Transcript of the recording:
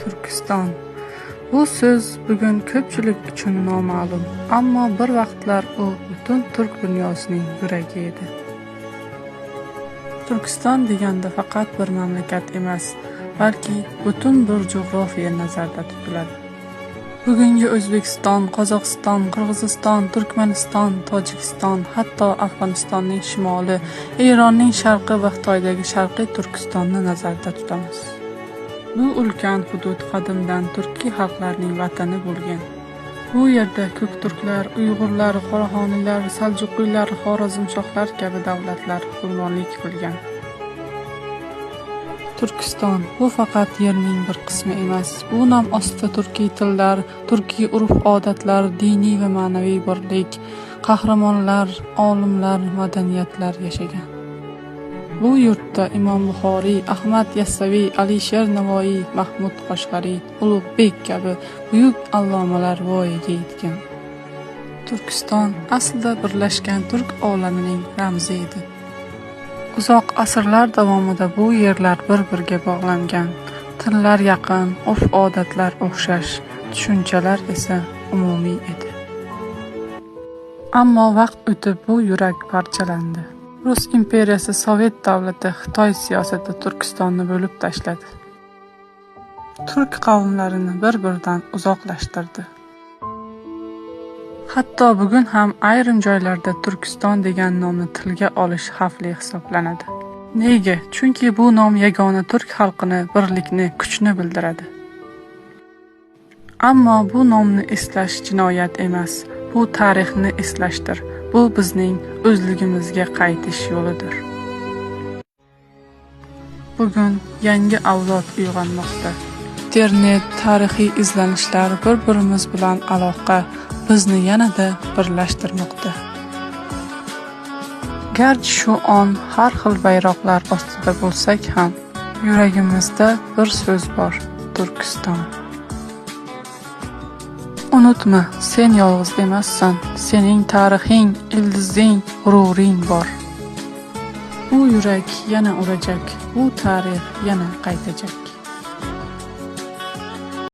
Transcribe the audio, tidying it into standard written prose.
Turkiston. Bu so'z bugun ko'pchilik uchun noma'lum, ammo bir vaqtlar u butun turk dunyosining yuragi edi. Turkiston deganda faqat bir mamlakat emas, balki butun bir jo'g'rofiya nazarda tutiladi. Bugungi O'zbekiston, Qozog'iston, Qirg'iziston, Turkmaniston, Tojikiston, hatto Afg'onistonning shimoli, Eronning sharqi va Xitoydagi sharqiy Turkistonni nazarda tutamiz. Bu ulkan hudud qadimdan turkiy xalqlarning vatani bo'lgan. Bu yerda ko'k turklar, Uyg'urlar, Qoraxoniylar, Saljuqiylar, Xorazmshohlar kabi davlatlar hukmronlik qilgan. Turkiston bu faqat yerning bir qismi emas. Bu nom ostida turkiy tillar, turkiy urf-odatlar, diniy va ma'naviy birlik, qahramonlar, olimlar, madaniyatlar yashagan. Bu yurtda Imom Buxoriy, Ahmad Yassaviy, Alisher Navoiy, Mahmud Qoshg'ariy, Ulug'bek kabi buyuk allomalar voyaga yetgan. Turkiston aslida birlashgan turk olamining ramzi edi. Uzoq asrlar davomida bu yerlar bir-biriga bog'langan. Tillar yaqin, urf-odatlar o'xshash, tushunchalar esa umumiy edi. Ammo vaqt o'tib bu yurak parchalandi. Rus imperiyasi, Sovet davlati, Xitoy siyosati Turkistonni bo'lib tashladi. Turk qavmlarini bir-biridan uzoqlashtirdi. Hatto bugun ham ayrim joylarda Turkiston degan nomni tilga olish xavfli hisoblanadi. Nega? Chunki bu nom yagona turk xalqini, birlikni, kuchni bildiradi. Ammo bu nomni eslash jinoyat emas, bu tarixni eslashdir. Bu bizning o'zligimizga qaytish yo'lidir. Bugun yangi avlod uyg'onmoqda. Internet, tarixiy izlanishlar, bir-birimiz bilan aloqa bizni yanada birlashtirmoqda. Garchi shu on har xil bayroqlar ostida bo'lsak ham, yuragimizda bir so'z bor: Turkiston. Unutma, sen yolg'iz emassan. Sening tarixing, ildizing, g'ururing bor. Bu yurak yana urajak, bu tarix yana qaytajak.